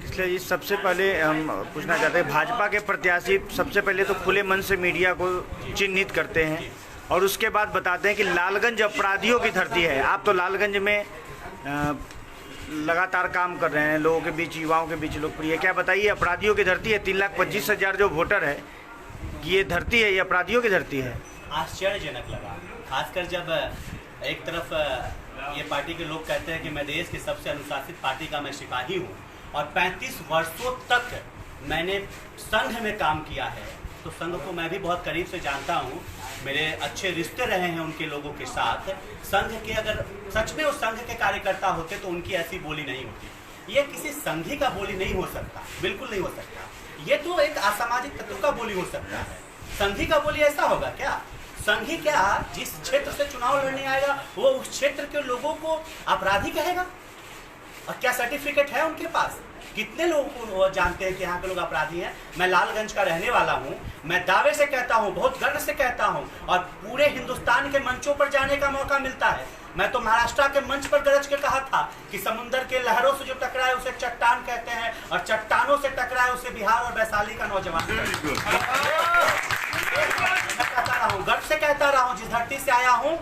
इसलिए जी सबसे पहले हम पूछना चाहते हैं, भाजपा के प्रत्याशी सबसे पहले तो खुले मन से मीडिया को चिन्हित करते हैं और उसके बाद बताते हैं कि लालगंज अपराधियों की धरती है। आप तो लालगंज में लगातार काम कर रहे हैं, लोगों के बीच, युवाओं के बीच लोकप्रिय। क्या बताइए, अपराधियों की धरती है, 3,25,000 जो वोटर है, ये धरती है, ये अपराधियों की धरती है। आश्चर्यजनक लगा, खासकर जब एक तरफ ये पार्टी के लोग कहते हैं कि मैं देश की सबसे अनुशासित पार्टी का मैं सिपाही हूँ और 35 वर्षों तक मैंने संघ में काम किया है, तो संघ को मैं भी बहुत करीब से जानता हूँ, मेरे अच्छे रिश्ते रहे हैं उनके लोगों के साथ। संघ के अगर सच में उस संघ के कार्यकर्ता होते तो उनकी ऐसी बोली नहीं होती। ये किसी संघी का बोली नहीं हो सकता, बिल्कुल नहीं हो सकता। ये तो एक असामाजिक तत्व का बोली हो सकता है, संघी का बोली ऐसा होगा क्या? संघी क्या जिस क्षेत्र से चुनाव लड़ने आएगा वो उस क्षेत्र के लोगों को अपराधी कहेगा? और क्या सर्टिफिकेट है उनके पास? कितने लोगों को जानते हैं कि यहाँ के लोग अपराधी हैं? मैं लालगंज का रहने वाला हूँ, मैं दावे से कहता हूँ, बहुत गर्व से कहता हूँ, और पूरे हिंदुस्तान के मंचों पर जाने का मौका मिलता है। मैं तो महाराष्ट्र के मंच पर गरज के कहा था कि समुद्र के लहरों से जो टकराए उसे चट्टान कहते हैं, और चट्टानों से टकराए उसे बिहार और वैशाली का नौजवान गर्व से कहता रहा हूँ। जिस धरती से आया हूँ,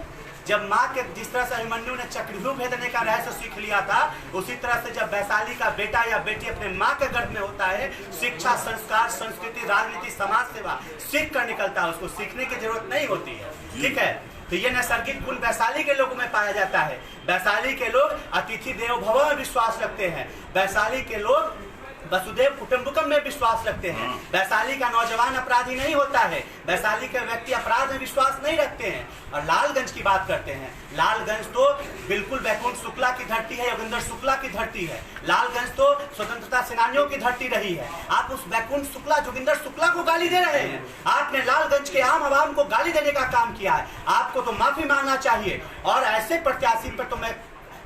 जब माँ के जिस तरह से अभिमन्यु ने चक्रव्यूह भेदने का रहस्य सीख लिया था, उसी तरह से जब वैशाली का बेटा या बेटी अपने माँ के गर्भ में होता है, शिक्षा, संस्कार, संस्कृति, राजनीति, समाज सेवा सीख कर निकलता है, उसको सीखने की जरूरत नहीं होती है। ठीक है, तो ये नैसर्गिक गुण वैशाली के लोगों में पाया जाता है। वैशाली के लोग अतिथि देवो भव में विश्वास रखते हैं, वैशाली के लोग वसुदेव कुटुंबकम में विश्वास रखते हैं। वैशाली का नौजवान अपराधी नहीं होता है, वैशाली के व्यक्ति अपराध में विश्वास नहीं रखते हैं। और लालगंज की बात करते हैं, लालगंज तो बिल्कुल वैकुंठ शुक्ला की धरती है, योगेंद्र शुक्ला की धरती है। लालगंज तो स्वतंत्रता सेनानियों की धरती रही है। आप उस वैकुंठ शुक्ला, जोगिंदर शुक्ला को गाली दे रहे हैं। आपने लालगंज के आम आवाम को गाली देने का काम किया है, आपको तो माफी मांगना चाहिए। और ऐसे प्रत्याशी पर तो मैं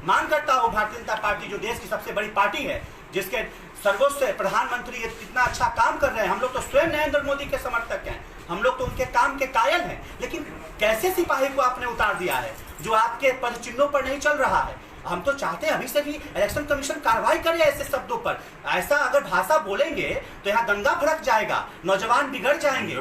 मान करता हूँ, भारतीय जनता पार्टी जो देश की सबसे बड़ी पार्टी है, जिसके सर्वोच्च प्रधानमंत्री ये इतना अच्छा काम कर रहे हैं, हम लोग तो स्वयं नरेंद्र मोदी के समर्थक हैं, हम लोग तो उनके काम के कायल हैं। लेकिन कैसे सिपाही को आपने उतार दिया है जो आपके पद चिन्हों पर नहीं चल रहा है? हम तो चाहते हैं अभी से भी इलेक्शन कमीशन कार्रवाई करे ऐसे शब्दों पर। ऐसा अगर भाषा बोलेंगे तो यहाँ दंगा भड़क जाएगा, नौजवान बिगड़ जाएंगे।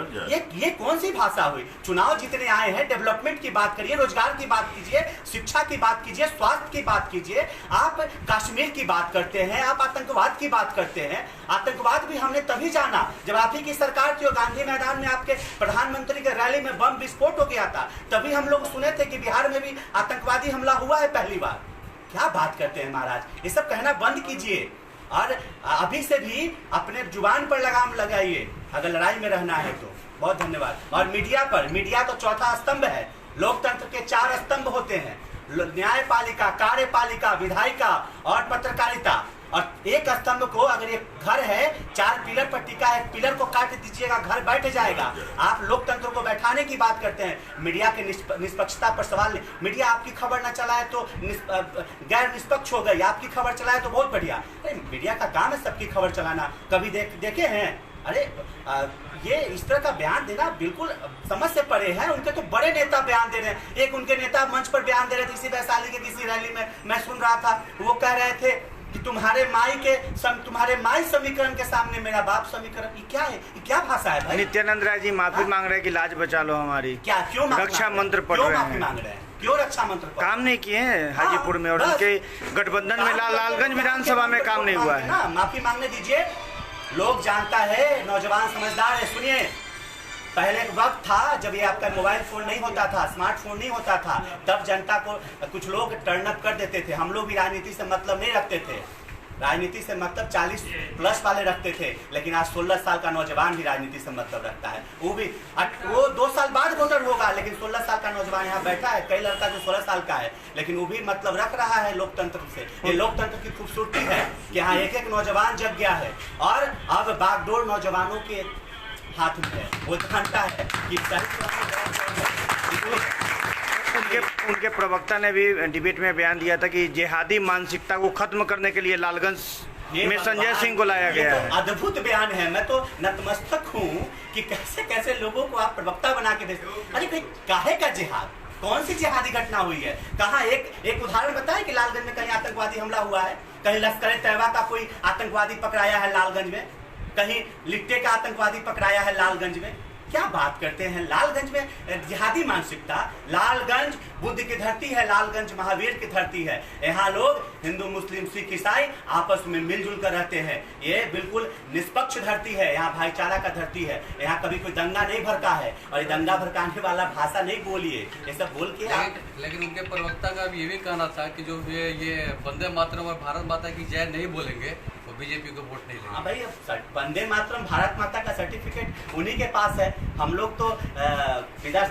ये कौन सी भाषा हुई? चुनाव जीतने आए हैं, डेवलपमेंट की बात करिए, रोजगार की बात कीजिए, शिक्षा की बात कीजिए, स्वास्थ्य की बात कीजिए। आप कश्मीर की बात करते हैं, आप आतंकवाद की बात करते हैं। आतंकवाद भी हमने तभी जाना जब आप ही की सरकार थी और गांधी मैदान में आपके प्रधानमंत्री के रैली में बम विस्फोट हो गया था। तभी हम लोग सुने थे कि बिहार में भी आतंकवादी हमला हुआ है पहली बार। क्या बात करते हैं महाराज, ये सब कहना बंद कीजिए और अभी से भी अपने जुबान पर लगाम लगाइए अगर लड़ाई में रहना है तो। बहुत धन्यवाद। और मीडिया पर, मीडिया तो चौथा स्तंभ है। लोकतंत्र के 4 स्तंभ होते हैं, न्यायपालिका, कार्यपालिका, विधायिका और पत्रकारिता। और एक स्तंभ को, अगर ये घर है 4 पिलर पर टिका है, पिलर को काट दीजिएगा, घर बैठ जाएगा। आप लोकतंत्र को बैठाने की बात करते हैं, मीडिया के निष्पक्षता पर सवाल नहीं। मीडिया आपकी खबर न चलाए तो गैर निष्पक्ष हो गई, आपकी खबर चलाए तो बहुत बढ़िया। मीडिया का काम है सबकी खबर चलाना। कभी देखे हैं? अरे ये इस तरह का बयान देना बिल्कुल समझ से परे है। उनके तो बड़े नेता बयान दे रहे हैं। एक उनके नेता मंच पर बयान दे रहे थे, इसी वैशाली के किसी रैली में मैं सुन रहा था, वो कह रहे थे कि तुम्हारे माई समीकरण के सामने मेरा बाप समीकरण। ये क्या है? ये क्या भाषा है भाई? नित्यानंद राय जी माफी मांग रहे हैं कि लाज बचा लो हमारी। क्या, क्यों रक्षा मंत्र पढ़ रहे हैं? मांग रहे हैं क्यों रक्षा मंत्र? काम नहीं किए हैं हाजीपुर में, और उनके गठबंधन में लालगंज विधानसभा में काम नहीं हुआ है। माफी मांगने दीजिए, लोग जानता है, नौजवान समझदार है। सुनिए, पहले एक वक्त था जब ये आपका मोबाइल फोन नहीं होता था, स्मार्टफोन नहीं होता था, तब जनता को कुछ लोग टर्न अप कर देते थे। हम लोग भी राजनीति से मतलब नहीं रखते थे, राजनीति से मतलब 40+ वाले रखते थे। लेकिन आज 16 साल का नौजवान भी राजनीति से मतलब रखता है। वो 2 साल बाद वोटर होगा, लेकिन 16 साल का नौजवान यहाँ बैठा है। कई लड़का जो 16 साल का है, लेकिन वो भी मतलब रख रहा है लोकतंत्र से। ये लोकतंत्र की खूबसूरती है कि यहाँ एक नौजवान जग गया है और अब बागडोर नौजवानों के हाथ में है। वो जानता है कि उनके प्रवक्ता ने भी डिबेट में बयान दिया था कि जिहादी मानसिकता को खत्म करने के लिए लालगंज में संजय सिंह को लाया गया है। अद्भुत बयान है। मैं तो नतमस्तक हूँ कि कैसे कैसे लोगों को आप प्रवक्ता बना के भेजते। अरे भाई, काहे का जिहाद? कौन सी जिहादी घटना हुई है? कहाँ एक उदाहरण बताएं कि लालगंज में कहीं आतंकवादी हमला हुआ है? कहीं लश्कर तैयबा का कोई आतंकवादी पकड़ाया है लालगंज में, कहीं लिट्टे का आतंकवादी पकड़ाया है लालगंज में? क्या बात करते हैं। लालगंज में जिहादी मानसिकता, लालगंज बुद्ध की धरती है, लालगंज महावीर की धरती है। यहाँ लोग हिंदू मुस्लिम सिख ईसाई आपस में मिलजुल कर रहते हैं। ये बिल्कुल निष्पक्ष धरती है, यहाँ भाईचारा का धरती है। यहाँ कभी कोई दंगा नहीं भड़का है, और ये दंगा भड़काने वाला भाषा नहीं बोलिए, ये सब बोल के लेकिन उनके प्रवक्ता का ये भी कहना था कि जो ये वंदे मातरम और भारत माता की जय नहीं बोलेंगे वो बीजेपी को वोट नहीं देंगे। हाँ भाई, वंदे मातरम भारत माता का सर्टिफिकेट उन्हीं के पास है। हम लोग तो बिना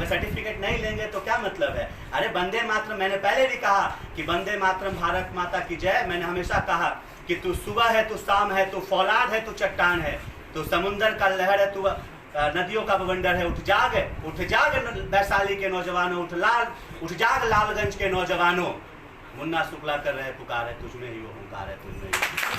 सर्टिफिकेट नहीं लेंगे तो क्या मतलब है। अरे वंदे मातरम, मैंने पहले भी कहा कि वंदे मातरम भारत माता की जय। मैंने हमेशा कहा कि तू सुबह है, तू शाम है, तू फौलाद है, तू चट्टान है, तू समुंदर का लहर है, तू नदियों का बवंडर है। उठ जाग वैशाली के नौजवानों, उठ जाग लालगंज के नौजवानों। मुन्ना शुक्ला कर रहे पुकार है, तुझमें ही वो हुंकार है, तुझमें ही